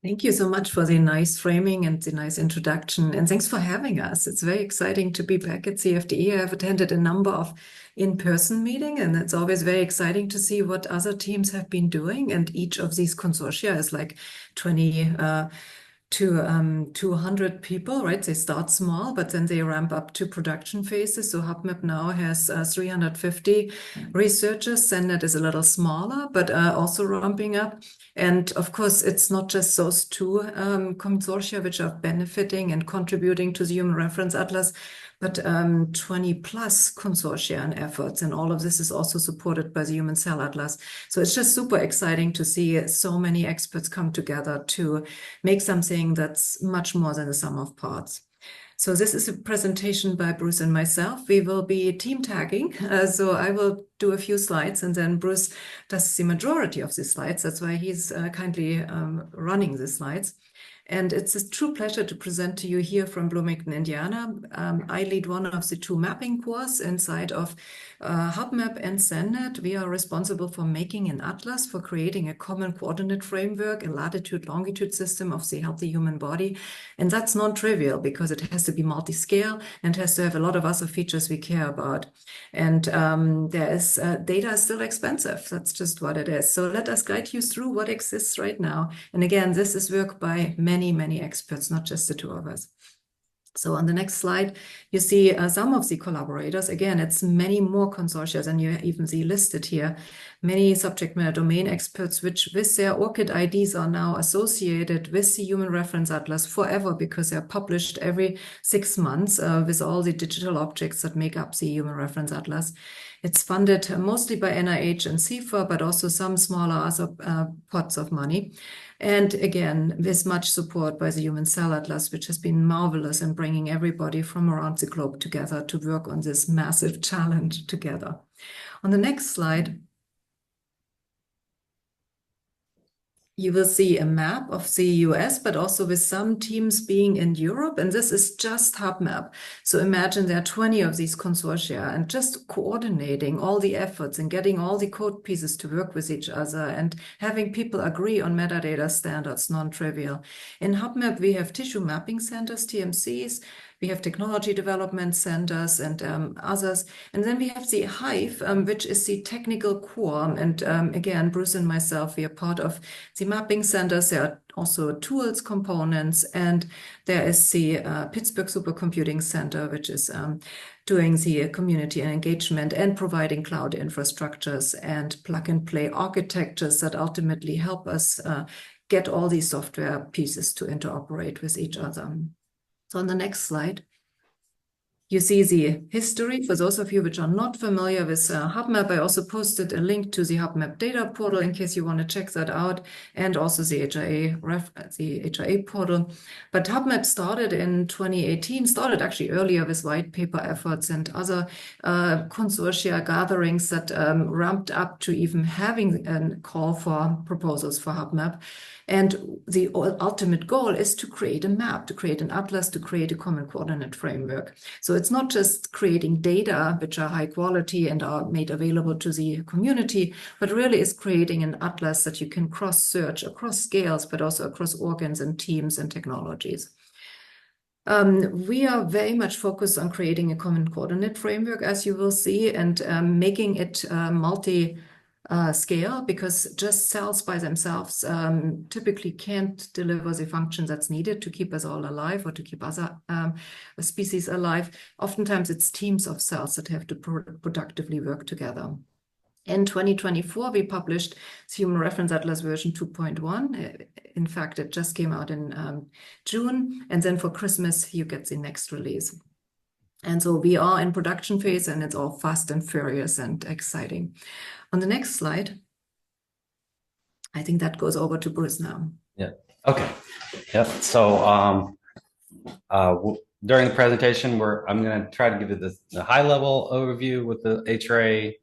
Thank you so much for the nice framing and the nice introduction. And thanks for having us. It's very exciting to be back at CFDE. I've attended a number of in-person meetings, and it's always very exciting to see what other teams have been doing. And each of these consortia is like 20 to 200 people, right? They start small, but then they ramp up to production phases. So HuBMAP now has 350 researchers. SenNet is a little smaller, but also ramping up. And of course, it's not just those two consortia which are benefiting and contributing to the Human Reference Atlas, but 20 plus consortia and efforts. And all of this is also supported by the Human Cell Atlas. So it's just super exciting to see so many experts come together to make something that's much more than the sum of parts. So this is a presentation by Bruce and myself. We will be team tagging. So I will do a few slides and then Bruce does the majority of the slides. That's why he's kindly running the slides. And it's a true pleasure to present to you here from Bloomington, Indiana. I lead one of the two mapping cores inside of HuBMAP and SenNet. We are responsible for making an atlas, for creating a common coordinate framework, a latitude-longitude system of the healthy human body. And that's non-trivial because it has to be multi-scale and has to have a lot of other features we care about. And data is still expensive. That's just what it is. So let us guide you through what exists right now. And again, this is work by many experts, not just the two of us. So on the next slide, you see some of the collaborators. Again, it's many more consortia than you even see listed here. Many subject matter domain experts, which with their ORCID IDs are now associated with the Human Reference Atlas forever because they're published every 6 months with all the digital objects that make up the Human Reference Atlas. It's funded mostly by NIH and CIFAR, but also some smaller other pots of money. And again, with much support by the Human Cell Atlas, which has been marvelous in bringing everybody from around the globe together to work on this massive challenge together. On the next slide, you will see a map of the US, but also with some teams being in Europe. And this is just HuBMAP. So imagine there are 20 of these consortia and just coordinating all the efforts and getting all the code pieces to work with each other and having people agree on metadata standards, non-trivial. In HuBMAP, we have tissue mapping centers, TMCs. We have technology development centers and others. And then we have the Hive, which is the technical core. And again, Bruce and myself, we are part of the mapping centers. There are also tools components. And there is the Pittsburgh Supercomputing Center, which is doing the community engagement and providing cloud infrastructures and plug-and-play architectures that ultimately help us get all these software pieces to interoperate with each other. So on the next slide, you see the history. For those of you which are not familiar with HuBMAP, I also posted a link to the HuBMAP data portal in case you want to check that out, and also the HRA portal. But HuBMAP started in 2018, started actually earlier with white paper efforts and other consortia gatherings that ramped up to even having a call for proposals for HuBMAP. And the ultimate goal is to create a map, to create an atlas, to create a common coordinate framework. So it's not just creating data which are high quality and are made available to the community, but really is creating an atlas that you can cross-search across scales, but also across organs and teams and technologies. We are very much focused on creating a common coordinate framework, as you will see, and making it scale, because just cells by themselves typically can't deliver the function that's needed to keep us all alive or to keep other species alive. Oftentimes it's teams of cells that have to productively work together. In 2024, we published the Human Reference Atlas version 2.1. In fact, it just came out in June, and then for Christmas, you get the next release. And so we are in production phase, and it's all fast and furious and exciting. On the next slide, I think that goes over to Bruce now. Yeah. Okay. Yep. So during the presentation, I'm going to try to give you the high-level overview with the HRA,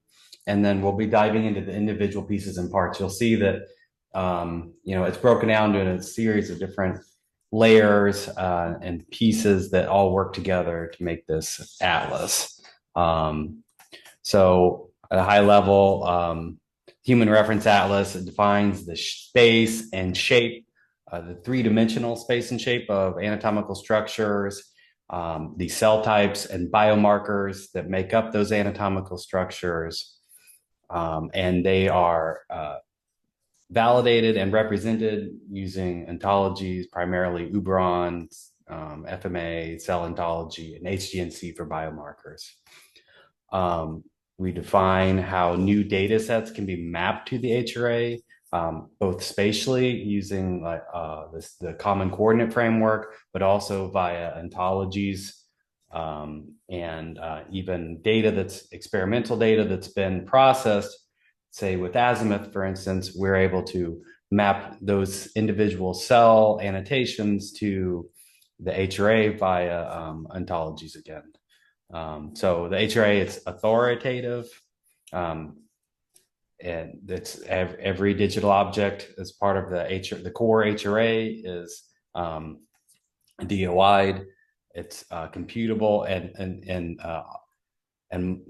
and then we'll be diving into the individual pieces and parts. You'll see that it's broken down into a series of different layers and pieces that all work together to make this atlas. So at a high level, Human Reference Atlas, it defines the space and shape the three-dimensional space and shape of anatomical structures, the cell types and biomarkers that make up those anatomical structures. And they are validated and represented using ontologies, primarily Uberon, FMA, cell ontology, and HGNC for biomarkers. We define how new data sets can be mapped to the HRA, both spatially using the common coordinate framework, but also via ontologies, and even data that's experimental data that's been processed. Say with Azimuth, for instance, we're able to map those individual cell annotations to the HRA via ontologies again. So the HRA is authoritative, and it's every digital object as part of the core HRA is DOI'd. It's computable, and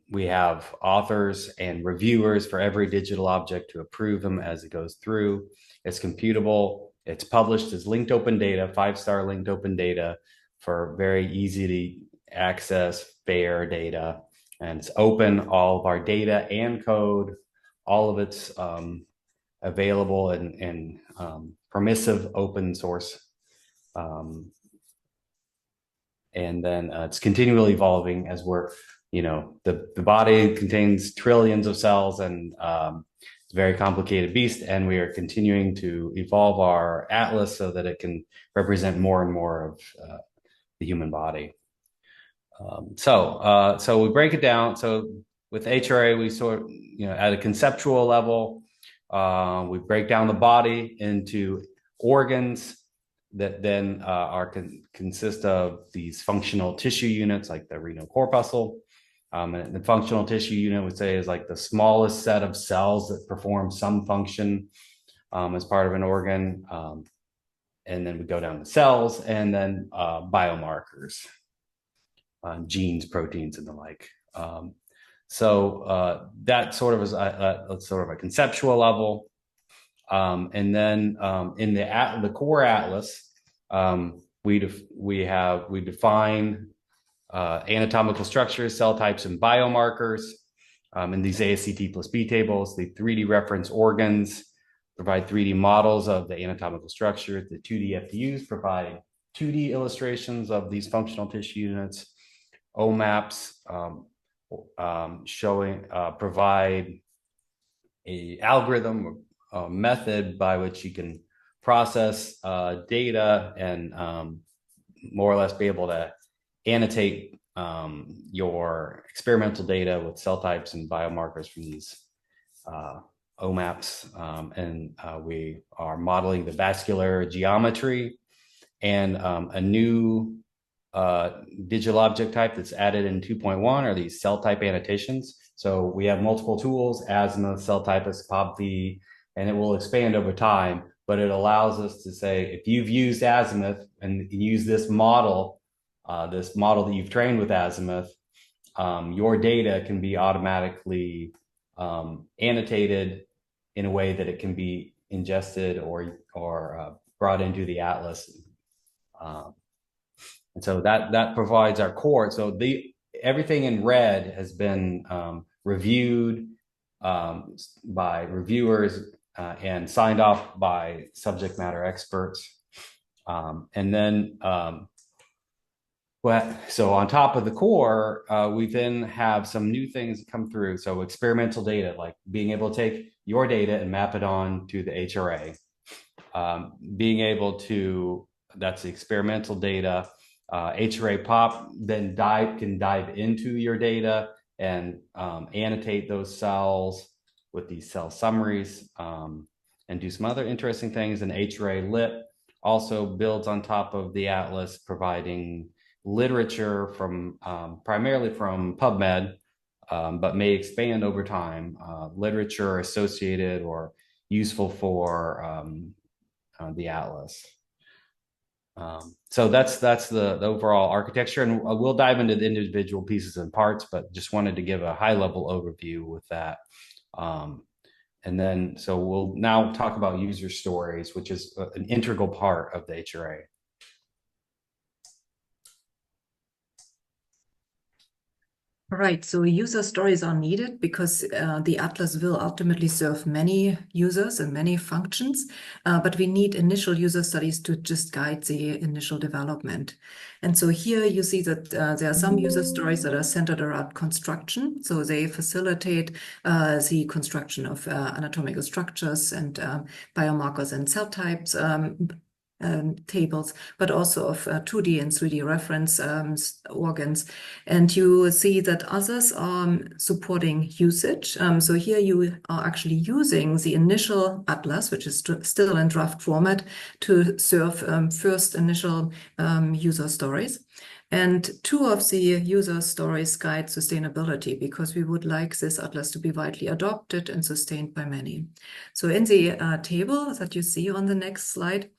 we have authors and reviewers for every digital object to approve them as it goes through. It's computable. It's published as linked open data, 5-star linked open data for very easy to access, fair data. And it's open. All of our data and code, all of it's available in permissive open source. And then it's continually evolving as we're, the body contains trillions of cells, and it's a very complicated beast. And we are continuing to evolve our atlas so that it can represent more and more of the human body. So we break it down. So with HRA, we sort of, at a conceptual level, we break down the body into organs that then consist of these functional tissue units like the renal corpuscle. And the functional tissue unit, would say, is like the smallest set of cells that perform some function as part of an organ. And then we go down to cells, and then biomarkers, genes, proteins, and the like. So that sort of is sort of a conceptual level. And then in the core atlas, we define anatomical structures, cell types, and biomarkers in these ASCT plus B tables. The 3D reference organs provide 3D models of the anatomical structure. The 2D FDUs provide 2D illustrations of these functional tissue units. OMAPs provide a algorithm or method by which you can process data and more or less be able to annotate your experimental data with cell types and biomarkers from these OMAPs. And we are modeling the vascular geometry, and a new digital object type that's added in 2.1 are these cell type annotations. So we have multiple tools, Azimuth, cell typist, POP-V, and it will expand over time, but it allows us to say, if you've used Azimuth and use this model that you've trained with Azimuth, your data can be automatically annotated in a way that it can be ingested or brought into the atlas. And so that provides our core. So everything in red has been reviewed by reviewers and signed off by subject matter experts. And then, so on top of the core, we then have some new things come through. So experimental data, like being able to take your data and map it on to the HRA. Being able to, that's the experimental data. HRA POP then can dive into your data and annotate those cells with these cell summaries, and do some other interesting things. And HRA Lit also builds on top of the atlas, providing literature from primarily from PubMed, but may expand over time, literature associated or useful for the atlas. So that's the overall architecture, and we'll dive into the individual pieces and parts, but just wanted to give a high level overview with that. And then, so we'll now talk about user stories, which is an integral part of the HRA. Right, so user stories are needed because the atlas will ultimately serve many users and many functions, but we need initial user studies to just guide the initial development. And so here you see that there are some user stories that are centered around construction. So they facilitate the construction of anatomical structures and biomarkers and cell types, tables, but also of 2D and 3D reference organs. And you see that others are supporting usage. So here you are actually using the initial atlas, which is still in draft format, to serve first initial user stories. And two of the user stories guide sustainability because we would like this atlas to be widely adopted and sustained by many. So in the table that you see on the next slide,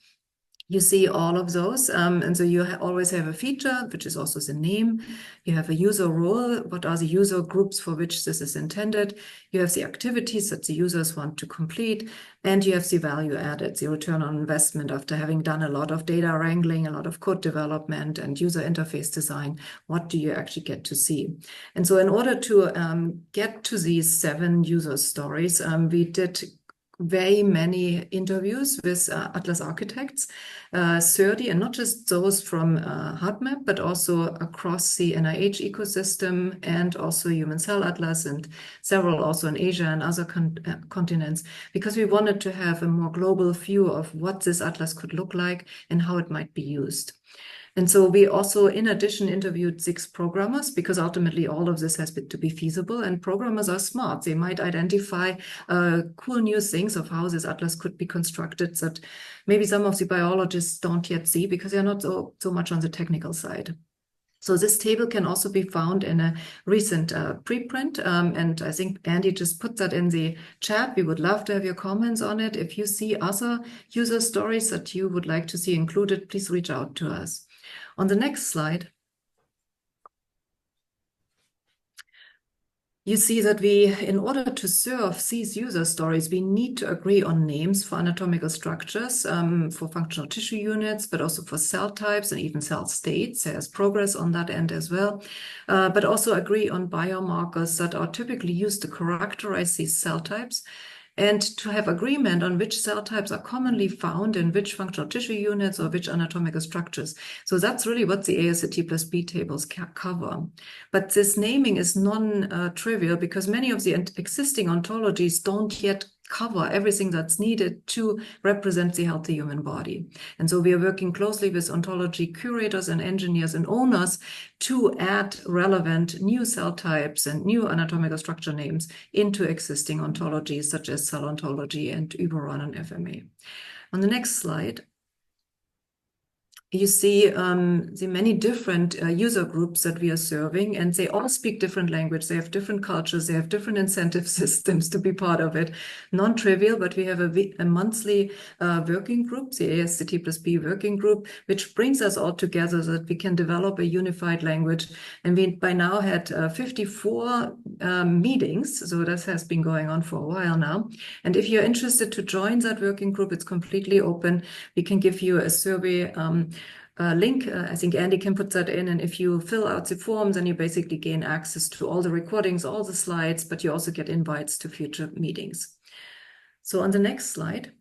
you see all of those. And so you always have a feature, which is also the name. You have a user role. What are the user groups for which this is intended? You have the activities that the users want to complete. And you have the value added, the return on investment after having done a lot of data wrangling, a lot of code development and user interface design. What do you actually get to see? And so in order to get to these 7 user stories, we did very many interviews with Atlas architects, 30, and not just those from HuBMAP, but also across the NIH ecosystem and also Human Cell Atlas and several also in Asia and other continents, because we wanted to have a more global view of what this atlas could look like and how it might be used. And so we also, in addition, interviewed 6 programmers because ultimately all of this has to be feasible, and programmers are smart. They might identify cool new things of how this atlas could be constructed that maybe some of the biologists don't yet see because they're not so much on the technical side. So this table can also be found in a recent preprint, and I think Andy just put that in the chat. We would love to have your comments on it. If you see other user stories that you would like to see included, please reach out to us. On the next slide, you see that we, in order to serve these user stories, we need to agree on names for anatomical structures, for functional tissue units, but also for cell types and even cell states. There's progress on that end as well, but also agree on biomarkers that are typically used to characterize these cell types, and to have agreement on which cell types are commonly found in which functional tissue units or which anatomical structures. So that's really what the ASCT+B tables cover. But this naming is non-trivial because many of the existing ontologies don't yet cover everything that's needed to represent the healthy human body. And so we are working closely with ontology curators and engineers and owners to add relevant new cell types and new anatomical structure names into existing ontologies such as cell ontology and Uberon and FMA. On the next slide, you see the many different user groups that we are serving, and they all speak different language. They have different cultures. They have different incentive systems to be part of it. Non-trivial, but we have a monthly working group, the ASCT+B working group, which brings us all together so that we can develop a unified language. And we by now had 54 meetings, so this has been going on for a while now. And if you're interested to join that working group, it's completely open. We can give you a survey link. I think Andy can put that in. And if you fill out the forms, then you basically gain access to all the recordings, all the slides, but you also get invites to future meetings. So on the next slide,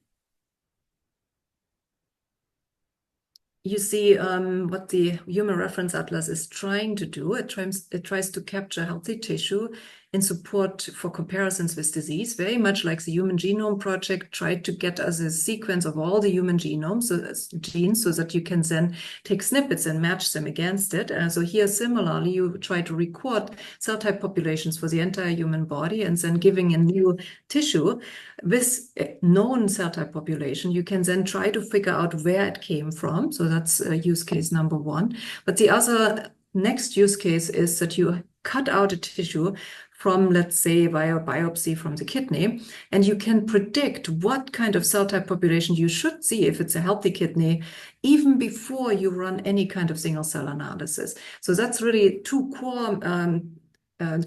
you see what the Human Reference Atlas is trying to do. It tries to capture healthy tissue in support for comparisons with disease, very much like the Human Genome Project tried to get us a sequence of all the human genomes, so that's genes, so that you can then take snippets and match them against it. So here, similarly, you try to record cell type populations for the entire human body, and then giving a new tissue with a known cell type population, you can then try to figure out where it came from. So that's use case number 1. But the other next use case is that you cut out a tissue from, let's say, via biopsy from the kidney, and you can predict what kind of cell type population you should see if it's a healthy kidney, even before you run any kind of single cell analysis. So that's really 2 core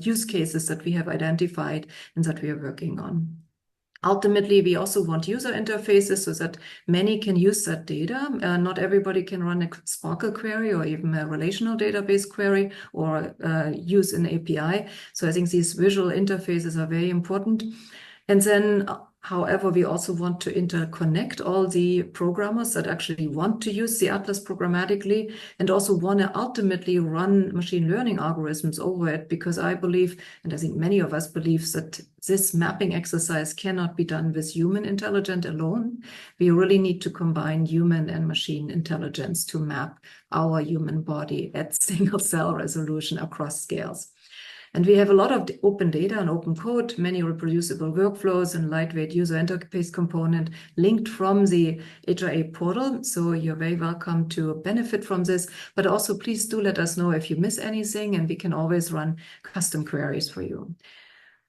use cases that we have identified and that we are working on. Ultimately, we also want user interfaces so that many can use that data. Not everybody can run a Sparkle query or even a relational database query or use an API. So I think these visual interfaces are very important. And then, however, we also want to interconnect all the programmers that actually want to use the Atlas programmatically and also want to ultimately run machine learning algorithms over it, because I believe, and I think many of us believe, that this mapping exercise cannot be done with human intelligence alone. We really need to combine human and machine intelligence to map our human body at single cell resolution across scales. And we have a lot of open data and open code, many reproducible workflows and lightweight user interface component linked from the HRA portal. So you're very welcome to benefit from this, but also please do let us know if you miss anything, and we can always run custom queries for you.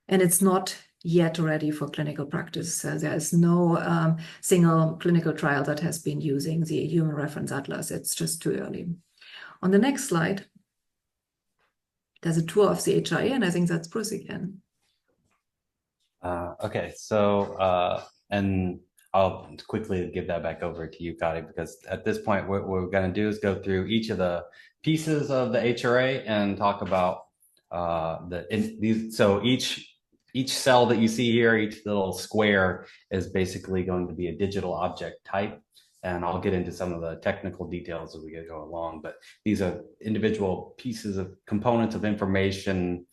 And it's not yet ready for clinical practice. There is no single clinical trial that has been using the Human Reference Atlas. It's just too early. On the next slide, there's a tour of the HRA, and I think that's Bruce again. Okay, so and I'll quickly give that back over to you, Katy, because at this point, what we're going to do is go through each of the pieces of the HRA and talk about So each cell that you see here, each little square is basically going to be a digital object type. And I'll get into some of the technical details as we go along, but these are individual pieces of components of information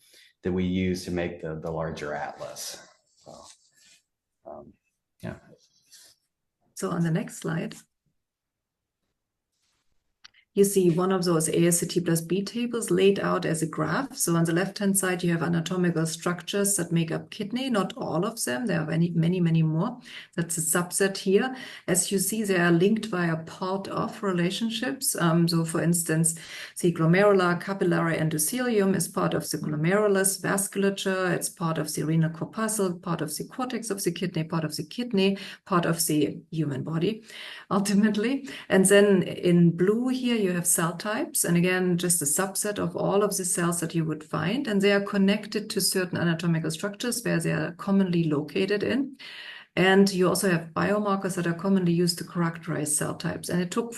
that we use to make the larger atlas. So, yeah. So on the next slide, you see one of those ASCT plus B tables laid out as a graph. So on the left-hand side, you have anatomical structures that make up kidney, not all of them. There are many more. That's a subset here. As you see, they are linked via part-of relationships. So for instance, the glomerular capillary endothelium is part of the glomerulus vasculature. It's part of the renal corpuscle, part of the cortex of the kidney, part of the kidney, part of the human body, ultimately. And then in blue here, you have cell types, and again, just a subset of all of the cells that you would find, and they are connected to certain anatomical structures where they are commonly located in. And you also have biomarkers that are commonly used to characterize cell types. And it took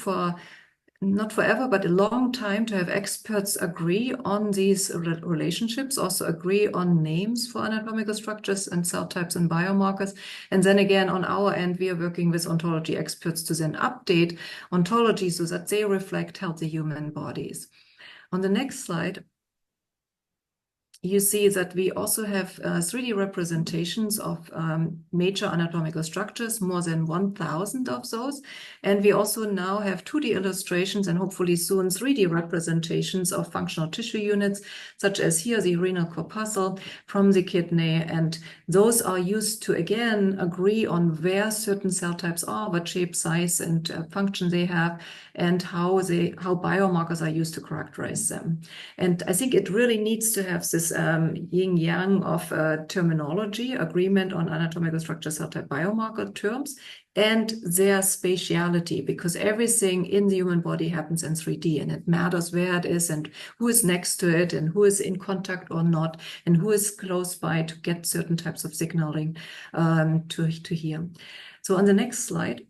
not forever, but a long time to have experts agree on these relationships, also agree on names for anatomical structures and cell types and biomarkers. And then again, on our end, we are working with ontology experts to then update ontology so that they reflect healthy human bodies. On the next slide, you see that we also have 3D representations of major anatomical structures, more than 1,000 of those. And we also now have 2D illustrations and hopefully soon 3D representations of functional tissue units, such as here the renal corpuscle from the kidney. And those are used to, again, agree on where certain cell types are, what shape, size, and function they have, and how biomarkers are used to characterize them. And I think it really needs to have this yin-yang of terminology, agreement on anatomical structure, cell type, biomarker terms, and their spatiality, because everything in the human body happens in 3D, and it matters where it is and who is next to it and who is in contact or not, and who is close by to get certain types of signaling to hear. So on the next slide,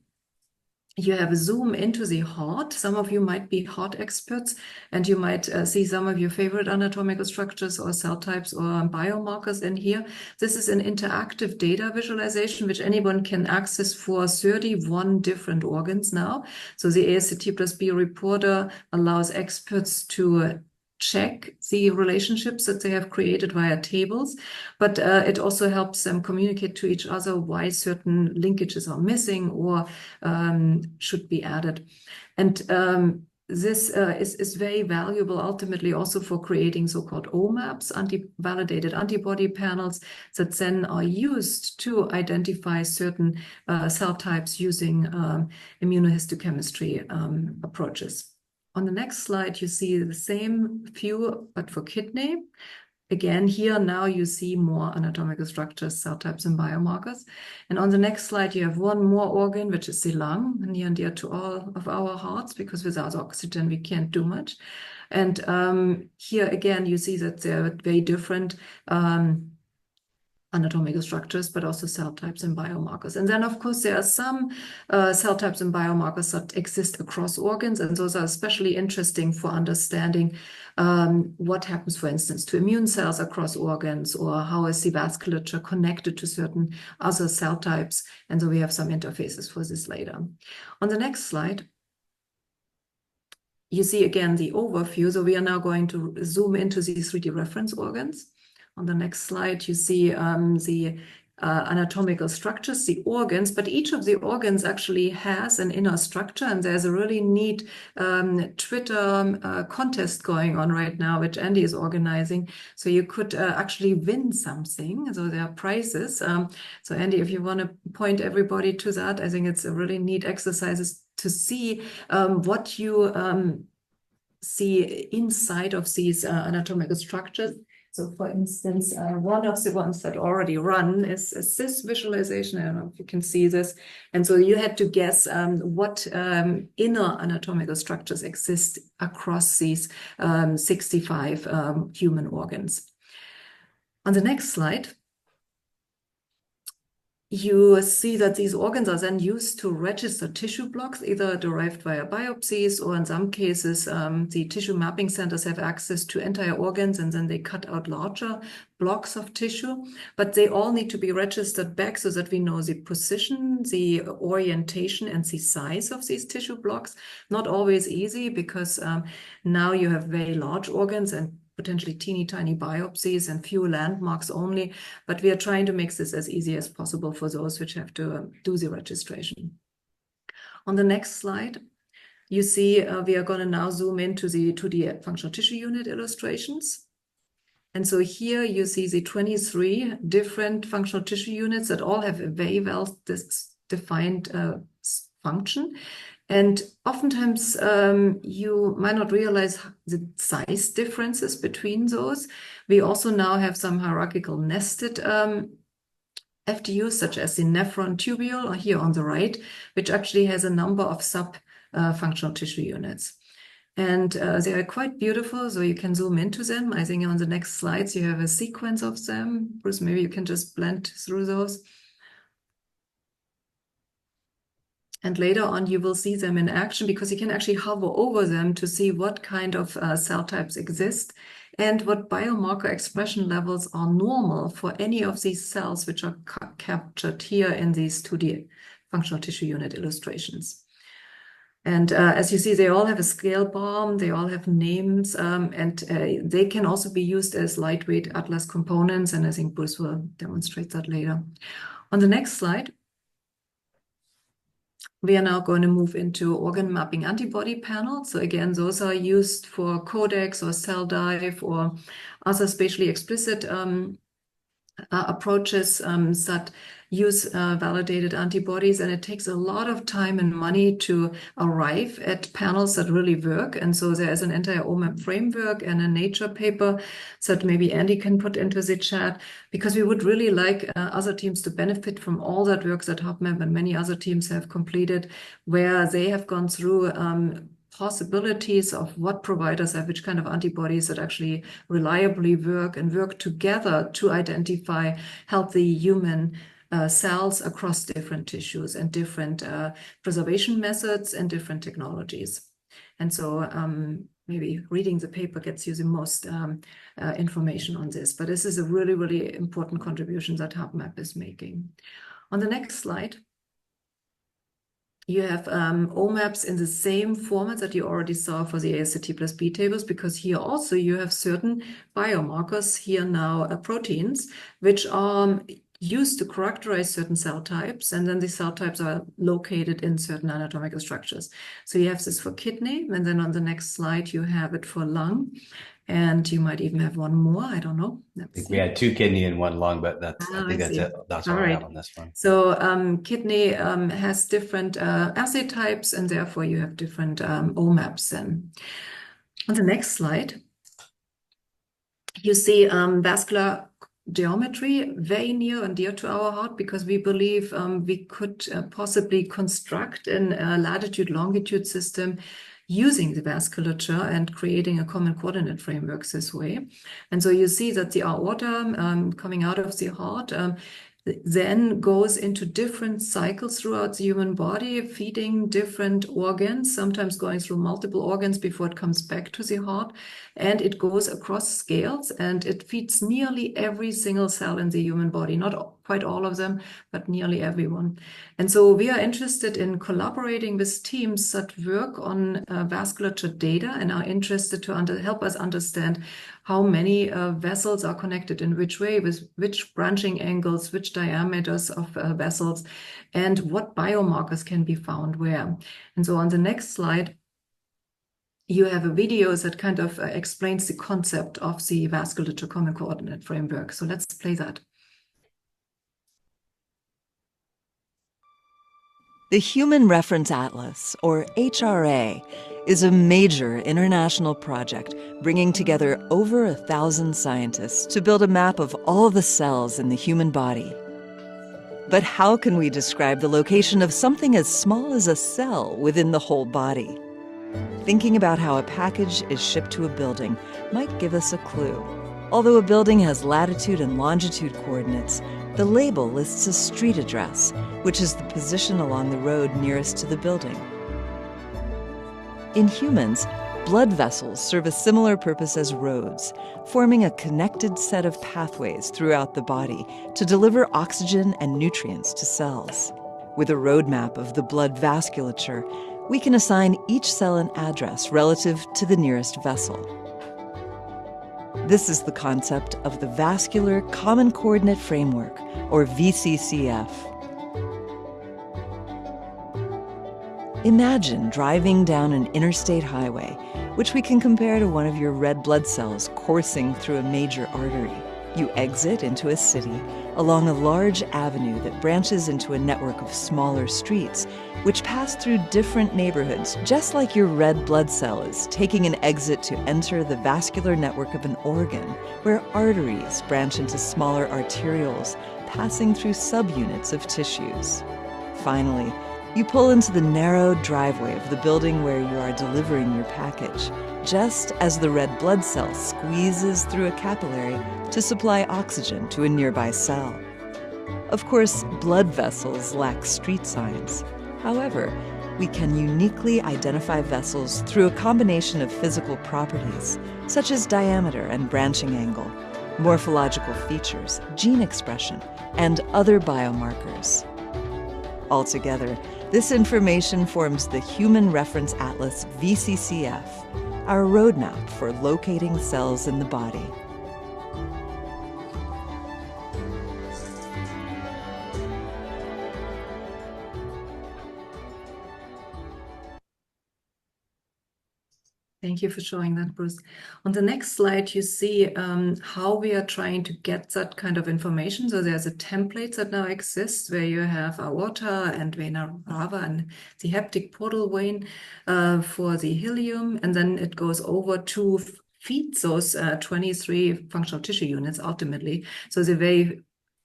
you have a zoom into the heart. Some of you might be heart experts, and you might see some of your favorite anatomical structures or cell types or biomarkers in here. This is an interactive data visualization, which anyone can access for 31 different organs now. So the ASCT plus B reporter allows experts to check the relationships that they have created via tables, but it also helps them communicate to each other why certain linkages are missing or should be added. And this is very valuable ultimately also for creating so-called HuBMAPs, validated antibody panels, that then are used to identify certain cell types using immunohistochemistry approaches. On the next slide, you see the same view, but for kidney. Again, here now you see more anatomical structures, cell types, and biomarkers. And on the next slide, you have one more organ, which is the lung, near and dear to all of our hearts, because without oxygen, we can't do much. And here again, you see that they're very different anatomical structures, but also cell types and biomarkers. And then, of course, there are some cell types and biomarkers that exist across organs, and those are especially interesting for understanding what happens, for instance, to immune cells across organs, or how is the vasculature connected to certain other cell types. And so we have some interfaces for this later. On the next slide, you see again the overview. So we are now going to zoom into these 3D reference organs. On the next slide, you see the anatomical structures, the organs, but each of the organs actually has an inner structure, and there's a really neat Twitter contest going on right now, which Andy is organizing. So you could actually win something. So there are prizes. So Andy, if you want to point everybody to that, I think it's a really neat exercise to see what you see inside of these anatomical structures. So for instance, one of the ones that already run is this visualization. I don't know if you can see this. And so you had to guess what inner anatomical structures exist across these 65 human organs. On the next slide, you see that these organs are then used to register tissue blocks, either derived via biopsies, or in some cases, the tissue mapping centers have access to entire organs, and then they cut out larger blocks of tissue. But they all need to be registered back so that we know the position, the orientation, and the size of these tissue blocks. Not always easy, because now you have very large organs and potentially teeny tiny biopsies and few landmarks only, but we are trying to make this as easy as possible for those which have to do the registration. On the next slide, you see we are going to now zoom into the 2D functional tissue unit illustrations. And so here you see the 23 different functional tissue units that all have a very well defined function. And oftentimes you might not realize the size differences between those. We also now have some hierarchical nested FTUs, such as the nephron tubule here on the right, which actually has a number of sub-functional tissue units. And they are quite beautiful, so you can zoom into them. I think on the next slides you have a sequence of them. Bruce, maybe you can just blend through those. And later on, you will see them in action, because you can actually hover over them to see what kind of cell types exist and what biomarker expression levels are normal for any of these cells, which are captured here in these 2D functional tissue unit illustrations. And as you see, they all have a scale bar, they all have names, and they can also be used as lightweight atlas components. And I think Bruce will demonstrate that later. On the next slide, we are now going to move into organ mapping antibody panels. So again, those are used for Codex or CellDive or other spatially explicit approaches that use validated antibodies, and it takes a lot of time and money to arrive at panels that really work. And so there is an entire HuBMAP framework and a Nature paper that maybe Andy can put into the chat, because we would really like other teams to benefit from all that work that HuBMAP and many other teams have completed, where they have gone through possibilities of what providers have, which kind of antibodies that actually reliably work and work together to identify healthy human cells across different tissues and different preservation methods and different technologies. And so maybe reading the paper gets you the most information on this, but this is a really, really important contribution that HuBMAP is making. On the next slide, you have OMAPs in the same format that you already saw for the ASCT+B tables, because here also you have certain biomarkers, here now proteins, which are used to characterize certain cell types, and then the cell types are located in certain anatomical structures. So you have this for kidney, and then on the next slide you have it for lung, and you might even have one more, I don't know. I think we had 2 kidney and 1 lung, but that's I think that's it. That's all I have on this one. So kidney has different assay types, and therefore you have different OMAPs then. On the next slide, you see vascular geometry, very near and dear to our heart, because we believe we could possibly construct in a latitude-longitude system using the vasculature and creating a common coordinate framework this way. And so you see that the aorta coming out of the heart then goes into different cycles throughout the human body, feeding different organs, sometimes going through multiple organs before it comes back to the heart. And it goes across scales and it feeds nearly every single cell in the human body, not quite all of them, but nearly everyone. And so we are interested in collaborating with teams that work on vasculature data and are interested to help us understand how many vessels are connected in which way, with which branching angles, which diameters of vessels, and what biomarkers can be found where. And so on the next slide, you have a video that kind of explains the concept of the vasculature common coordinate framework. So let's play that. The Human Reference Atlas, or HRA, is a major international project bringing together over 1,000 scientists to build a map of all the cells in the human body. But how can we describe the location of something as small as a cell within the whole body? Thinking about how a package is shipped to a building might give us a clue. Although a building has latitude and longitude coordinates, the label lists a street address, which is the position along the road nearest to the building. In humans, blood vessels serve a similar purpose as roads, forming a connected set of pathways throughout the body to deliver oxygen and nutrients to cells. With a roadmap of the blood vasculature, we can assign each cell an address relative to the nearest vessel. This is the concept of the Vascular Common Coordinate Framework, or VCCF. Imagine driving down an interstate highway, which we can compare to one of your red blood cells coursing through a major artery. You exit into a city along a large avenue that branches into a network of smaller streets, which pass through different neighborhoods, just like your red blood cell is taking an exit to enter the vascular network of an organ, where arteries branch into smaller arterioles, passing through subunits of tissues. Finally, you pull into the narrow driveway of the building where you are delivering your package, just as the red blood cell squeezes through a capillary to supply oxygen to a nearby cell. Of course, blood vessels lack street signs. However, we can uniquely identify vessels through a combination of physical properties, such as diameter and branching angle, morphological features, gene expression, and other biomarkers. Altogether, this information forms the Human Reference Atlas VCCF, our roadmap for locating cells in the body. Thank you for showing that, Bruce. On the next slide, you see how we are trying to get that kind of information. So there's a template that now exists where you have aorta and vena cava and the heptic portal vein for the helium, and then it goes over to feed those 23 functional tissue units ultimately. So the very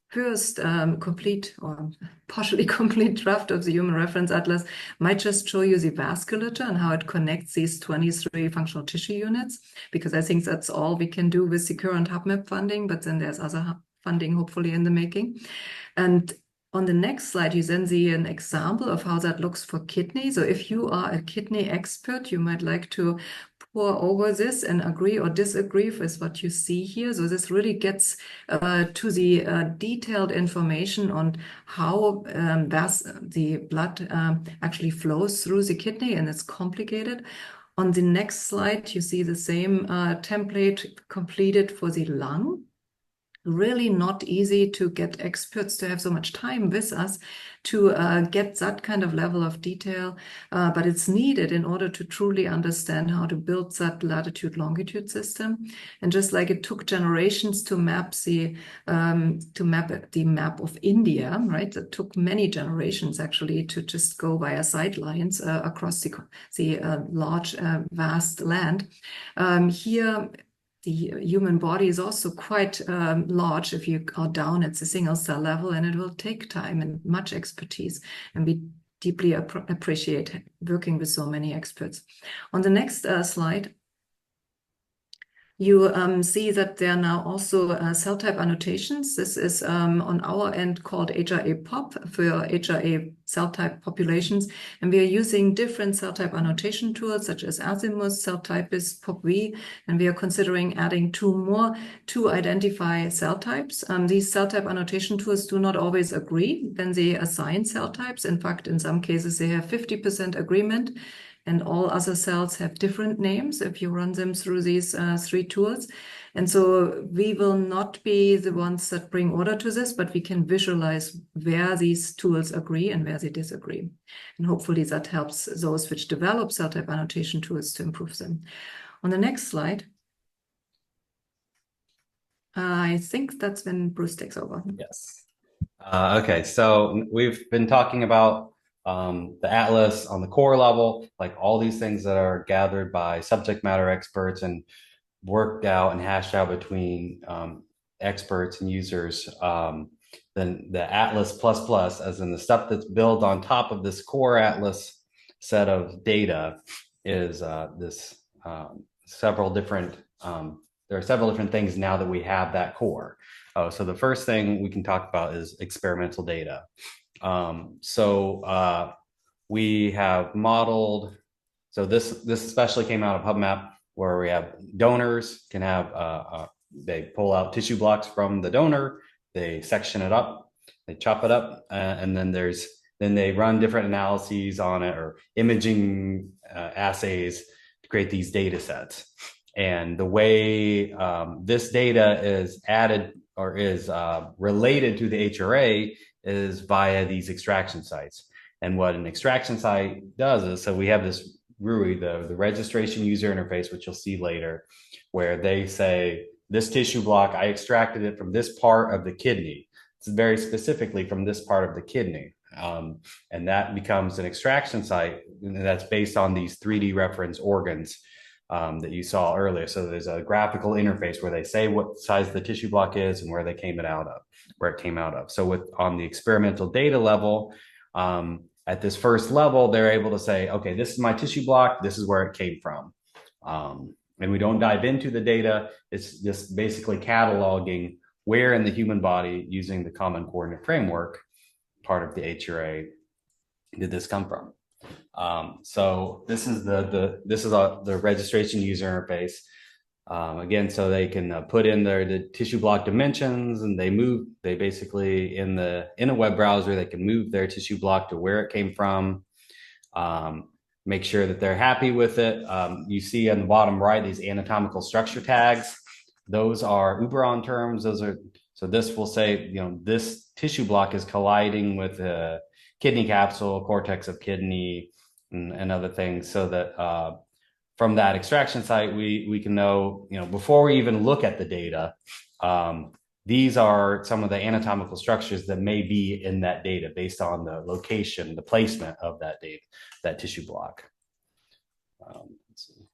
first complete or partially complete draft of the Human Reference Atlas might just show you the vasculature and how it connects these 23 functional tissue units, because I think that's all we can do with the current HuBMAP funding, but then there's other funding hopefully in the making. And on the next slide, you then see an example of how that looks for kidney. So if you are a kidney expert, you might like to pour over this and agree or disagree with what you see here. So this really gets to the detailed information on how the blood actually flows through the kidney, and it's complicated. On the next slide, you see the same template completed for the lung. Really not easy to get experts to have so much time with us to get that kind of level of detail, but it's needed in order to truly understand how to build that latitude-longitude system. And just like it took generations to map the map of India, right? It took many generations actually to just go via sidelines across the large, vast land. Here, the human body is also quite large if you are down at the single cell level, and it will take time and much expertise. And we deeply appreciate working with so many experts. On the next slide, you see that there are now also cell type annotations. This is on our end called HRA-POP for HRA cell type populations. And we are using different cell type annotation tools such as Azimuth, CellTypist, PopV, and we are considering adding 2 more to identify cell types. These cell type annotation tools do not always agree when they assign cell types. In fact, in some cases, they have 50% agreement, and all other cells have different names if you run them through these 3 tools. And so we will not be the ones that bring order to this, but we can visualize where these tools agree and where they disagree. And hopefully that helps those which develop cell type annotation tools to improve them. On the next slide, I think that's when Bruce takes over. Yes. Okay, so we've been talking about the atlas on the core level, like all these things that are gathered by subject matter experts and worked out and hashed out between experts and users. Then the atlas plus, as in the stuff that's built on top of this core atlas set of data, is this several different. There are several different things now that we have that core. So the first thing we can talk about is experimental data. We have modeled, so this especially came out of HuBMAP, where we have donors can have, they pull out tissue blocks from the donor, they section it up, they chop it up, and then they run different analyses on it or imaging assays to create these data sets. And the way this data is added or is related to the HRA is via these extraction sites. And what an extraction site does is, so we have this RUI, the registration user interface, which you'll see later, where they say, this tissue block, I extracted it from this part of the kidney. It's very specifically from this part of the kidney. And that becomes an extraction site, and that's based on these 3D reference organs that you saw earlier. So there's a graphical interface where they say what size the tissue block is and where it came out of. So on the experimental data level, at this first level, they're able to say, okay, this is my tissue block, this is where it came from. And we don't dive into the data. It's just basically cataloging where in the human body, using the common coordinate framework, part of the HRA, did this come from. So this is the registration user interface. Again, so they can put in the tissue block dimensions, and they basically in a web browser, they can move their tissue block to where it came from, make sure that they're happy with it. You see on the bottom right, these anatomical structure tags. Those are Uberon terms. So this will say, this tissue block is colliding with a kidney capsule, cortex of kidney, and other things, so that from that extraction site, we can know, before we even look at the data, these are some of the anatomical structures that may be in that data based on the location, the placement of that data, that tissue block. Let's see.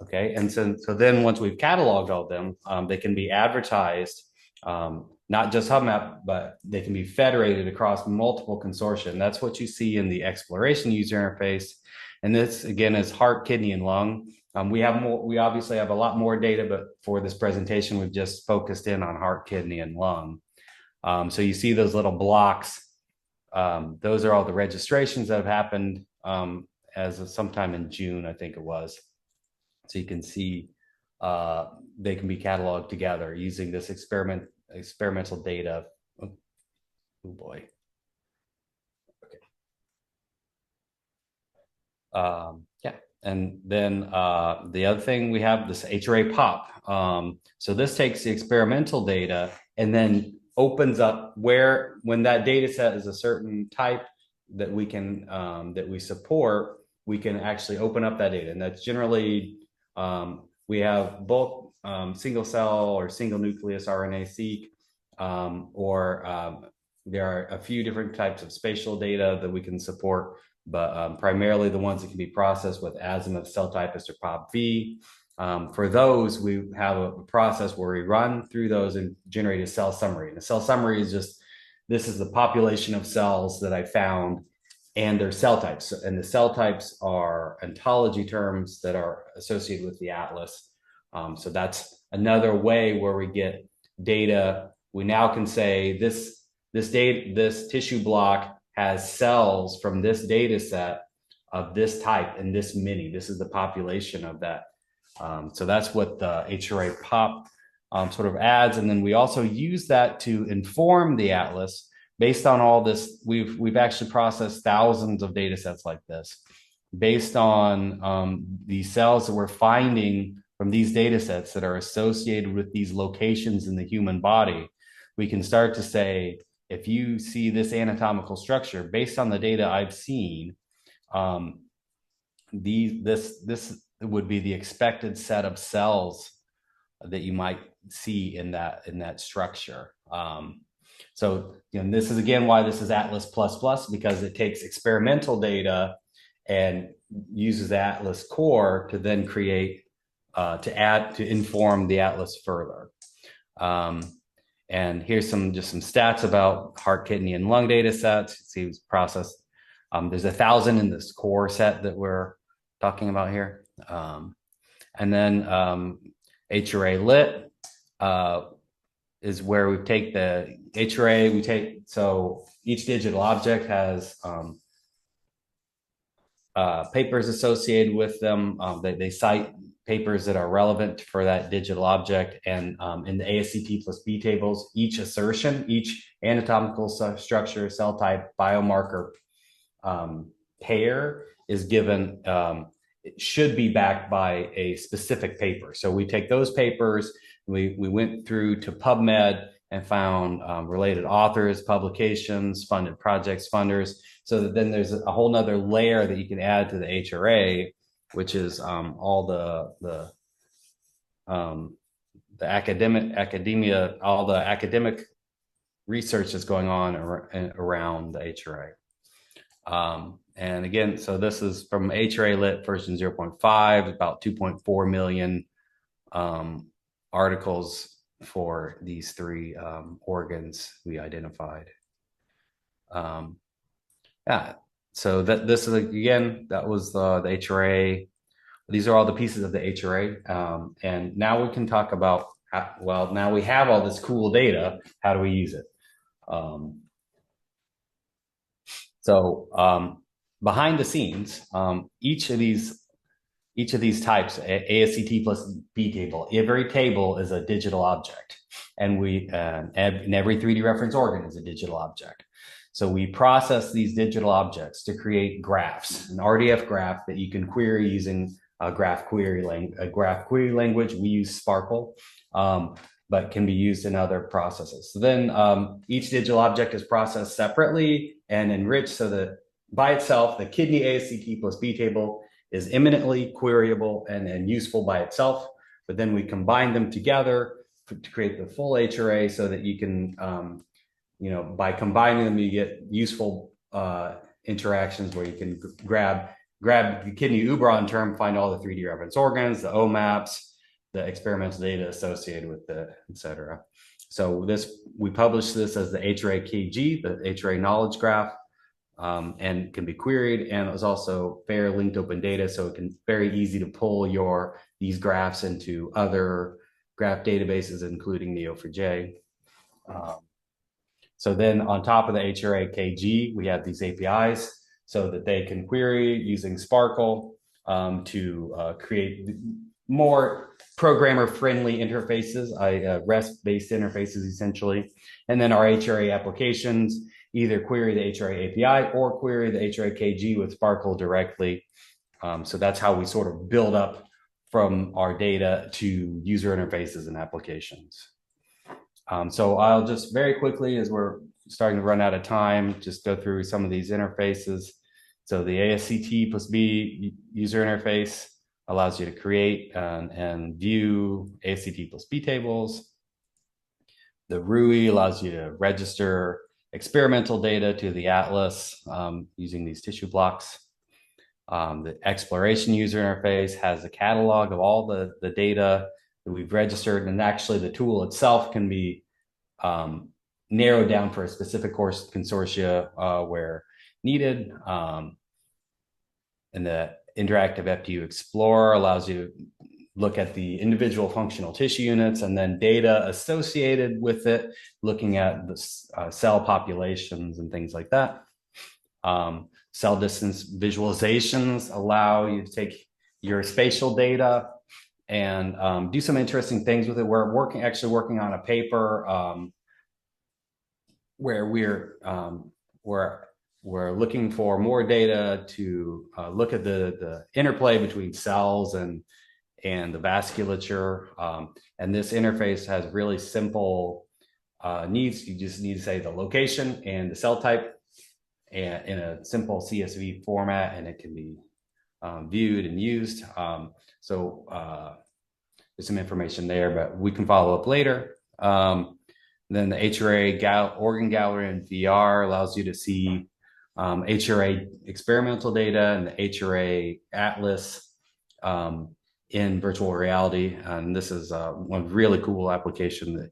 Okay, and so then once we've cataloged all of them, they can be advertised, not just HuBMAP, but they can be federated across multiple consortia. And that's what you see in the exploration user interface. And this, again, is heart, kidney, and lung. We obviously have a lot more data, but for this presentation, we've just focused in on heart, kidney, and lung. So you see those little blocks. Those are all the registrations that have happened as of sometime in June, I think it was. So you can see they can be cataloged together using this experimental data. Oh boy. Yeah, and then the other thing we have this HRA-POP. So this takes the experimental data and then opens up when that data set is a certain type that we can that we support, we can actually open up that data, and that's generally we have both single cell or single nucleus RNA-seq, or there are a few different types of spatial data that we can support, but primarily the ones that can be processed with Azimuth, CellTypist, or PopV. For those, we have a process where we run through those and generate a cell summary. And the cell summary is just, this is the population of cells that I found and their cell types. And the cell types are ontology terms that are associated with the atlas. So that's another way where we get data. We now can say this tissue block has cells from this data set of this type and this many. This is the population of that. So that's what the HRA POP sort of adds. And then we also use that to inform the atlas based on all this. We've actually processed thousands of data sets like this. Based on the cells that we're finding from these data sets that are associated with these locations in the human body, we can start to say, if you see this anatomical structure, based on the data I've seen, this would be the expected set of cells that you might see in that structure. So this is again why this is Atlas++, because it takes experimental data and uses Atlas core to then create to inform the Atlas further. And here's just some stats about heart, kidney, and lung data sets. See, it's processed. There's 1,000 in this core set that we're talking about here. And then HRA lit is where we take the HRA. So each digital object has papers associated with them. They cite papers that are relevant for that digital object. And in the ASCT plus B tables, each assertion, each anatomical structure, cell type, biomarker pair is given, it should be backed by a specific paper. So we take those papers, we went through to PubMed and found related authors, publications, funded projects, funders. So that then there's a whole nother layer that you can add to the HRA, which is all the academia, all the academic research that's going on around the HRA. And again, so this is from HRA lit version 0.5, about 2.4 million articles for these three organs we identified. Yeah, so this is again, that was the HRA. These are all the pieces of the HRA. And now we can talk about, well, now we have all this cool data. How do we use it? So behind the scenes, each of these types, ASCT plus B table, every table is a digital object, and every 3D reference organ is a digital object. So we process these digital objects to create graphs, an RDF graph that you can query using a graph query language. We use Sparkle, but can be used in other processes. So then each digital object is processed separately and enriched so that by itself, the kidney ASCT plus B table is eminently queryable and useful by itself. But then we combine them together to create the full HRA so that you can, by combining them, you get useful interactions where you can grab the kidney UBRON term, find all the 3D reference organs, the OMAPs, the experimental data associated with it, et cetera. So we publish this as the HRA KG, the HRA knowledge graph, and can be queried, and it was also fair linked open data, so it can very easy to pull these graphs into other graph databases, including Neo4j. So then on top of the HRA KG, we have these APIs so that they can query using Sparkle to create more programmer-friendly interfaces, REST-based interfaces essentially. And then our HRA applications either query the HRA API or query the HRA KG with Sparkle directly. So that's how we sort of build up from our data to user interfaces and applications. So I'll just very quickly, as we're starting to run out of time, just go through some of these interfaces. So the ASCT plus B user interface allows you to create and view ASCT plus B tables. The RUI allows you to register experimental data to the Atlas using these tissue blocks. The exploration user interface has a catalog of all the data that we've registered, and actually the tool itself can be narrowed down for a specific course consortia where needed. And the interactive FTU Explorer allows you to look at the individual functional tissue units and then data associated with it, looking at the cell populations and things like that. Cell distance visualizations allow you to take your spatial data and do some interesting things with it. We're actually working on a paper where we're looking for more data to look at the interplay between cells and the vasculature. And this interface has really simple needs. You just need to say the location and the cell type and in a simple CSV format, and it can be viewed and used. So there's some information there, but we can follow up later. Then the HRA organ gallery in VR allows you to see HRA experimental data and the HRA atlas in virtual reality. And this is one really cool application that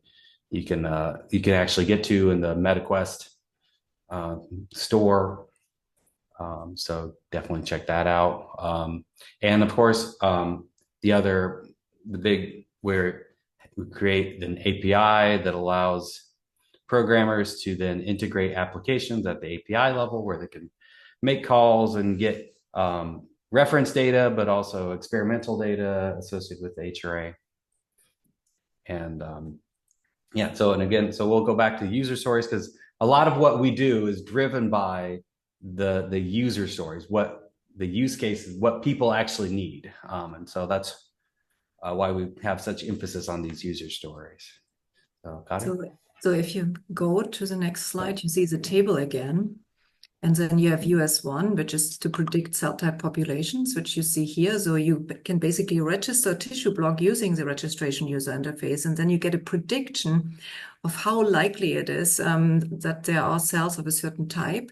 you can actually get to in the MetaQuest store. So definitely check that out. And of course, the big where we create an API that allows programmers to then integrate applications at the API level where they can make calls and get reference data, but also experimental data associated with the HRA. And yeah, so we'll go back to user stories because a lot of what we do is driven by the user stories, what the use cases, what people actually need. And so that's why we have such emphasis on these user stories. So, got it? So if you go to the next slide, you see the table again. And then you have US1, which is to predict cell type populations, which you see here. So you can basically register a tissue block using the registration user interface. And then you get a prediction of how likely it is that there are cells of a certain type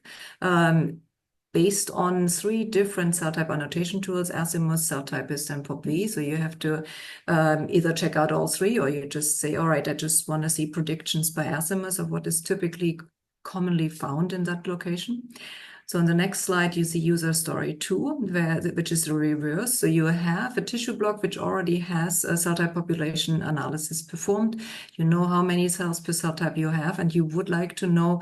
based on 3 different cell type annotation tools, Azimuth, Cell Typist, and PopV. So you have to either check out all 3, or you just say, all right, I just want to see predictions by Azimuth of what is typically commonly found in that location. So on the next slide, you see user story 2, which is the reverse. So you have a tissue block which already has a cell type population analysis performed. You know how many cells per cell type you have, and you would like to know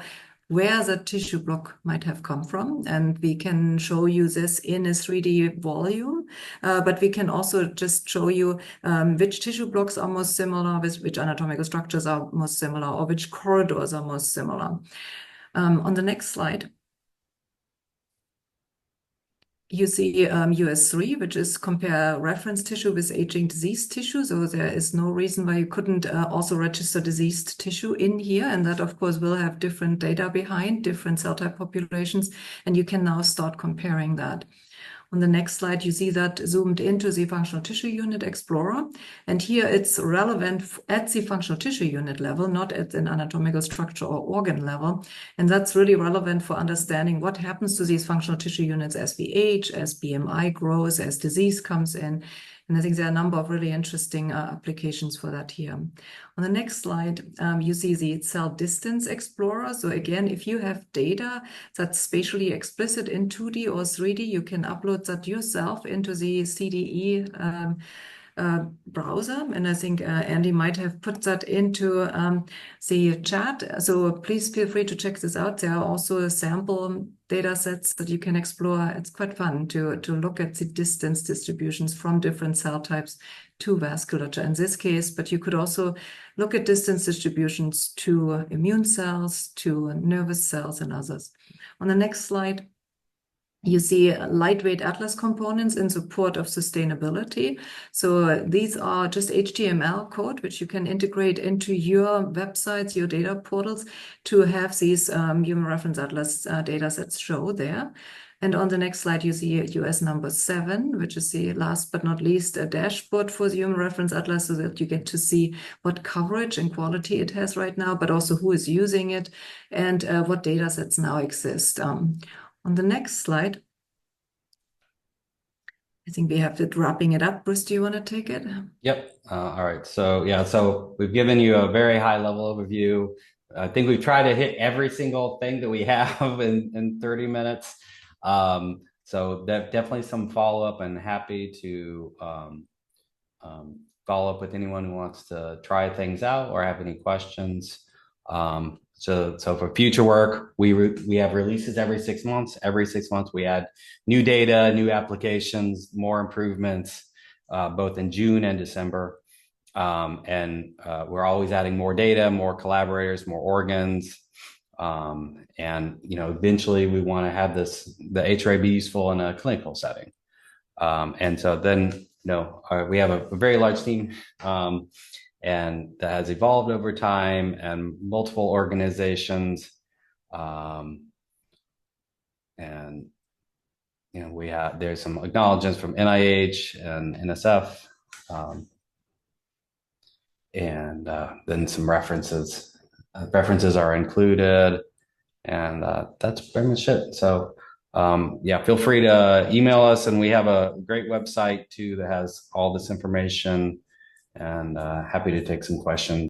where the tissue block might have come from. And we can show you this in a 3D volume, but we can also just show you which tissue blocks are most similar, which anatomical structures are most similar, or which corridors are most similar. On the next slide, you see US3, which is compare reference tissue with aging diseased tissue. So there is no reason why you couldn't also register diseased tissue in here. And that, of course, will have different data behind different cell type populations. And you can now start comparing that. On the next slide, you see that zoomed into the functional tissue unit explorer. And here it's relevant at the functional tissue unit level, not at an anatomical structure or organ level. And that's really relevant for understanding what happens to these functional tissue units as we age, as BMI grows, as disease comes in. And I think there are a number of really interesting applications for that here. On the next slide, you see the cell distance explorer. So again, if you have data that's spatially explicit in 2D or 3D, you can upload that yourself into the CDE browser. And I think Andy might have put that into the chat. So please feel free to check this out. There are also sample data sets that you can explore. It's quite fun to look at the distance distributions from different cell types to vasculature in this case, but you could also look at distance distributions to immune cells, to nervous cells, and others. On the next slide, you see lightweight atlas components in support of sustainability. So these are just HTML code, which you can integrate into your websites, your data portals, to have these human reference atlas data sets show there. And on the next slide, you see US number 7, which is the last but not least a dashboard for the human reference atlas, so that you get to see what coverage and quality it has right now, but also who is using it and what data sets now exist. On the next slide, I think we have it wrapping it up. Bruce, do you want to take it? Yep. All right. So yeah, so we've given you a very high level overview I think we've tried to hit every single thing that we have in 30 minutes. So definitely some follow-up, and happy to follow up with anyone who wants to try things out or have any questions. So for future work, we have releases every 6 months. Every 6 months, we add new data, new applications, more improvements, both in June and December. We're always adding more data, more collaborators, more organs. And eventually we want to have the HRA be useful in a clinical setting. And so then, we have a very large team, and that has evolved over time, and multiple organizations. There's some acknowledgements from NIH and NSF. And then some references. References are included, and that's pretty much it. So feel free to email us, and we have a great website too that has all this information, and happy to take some questions.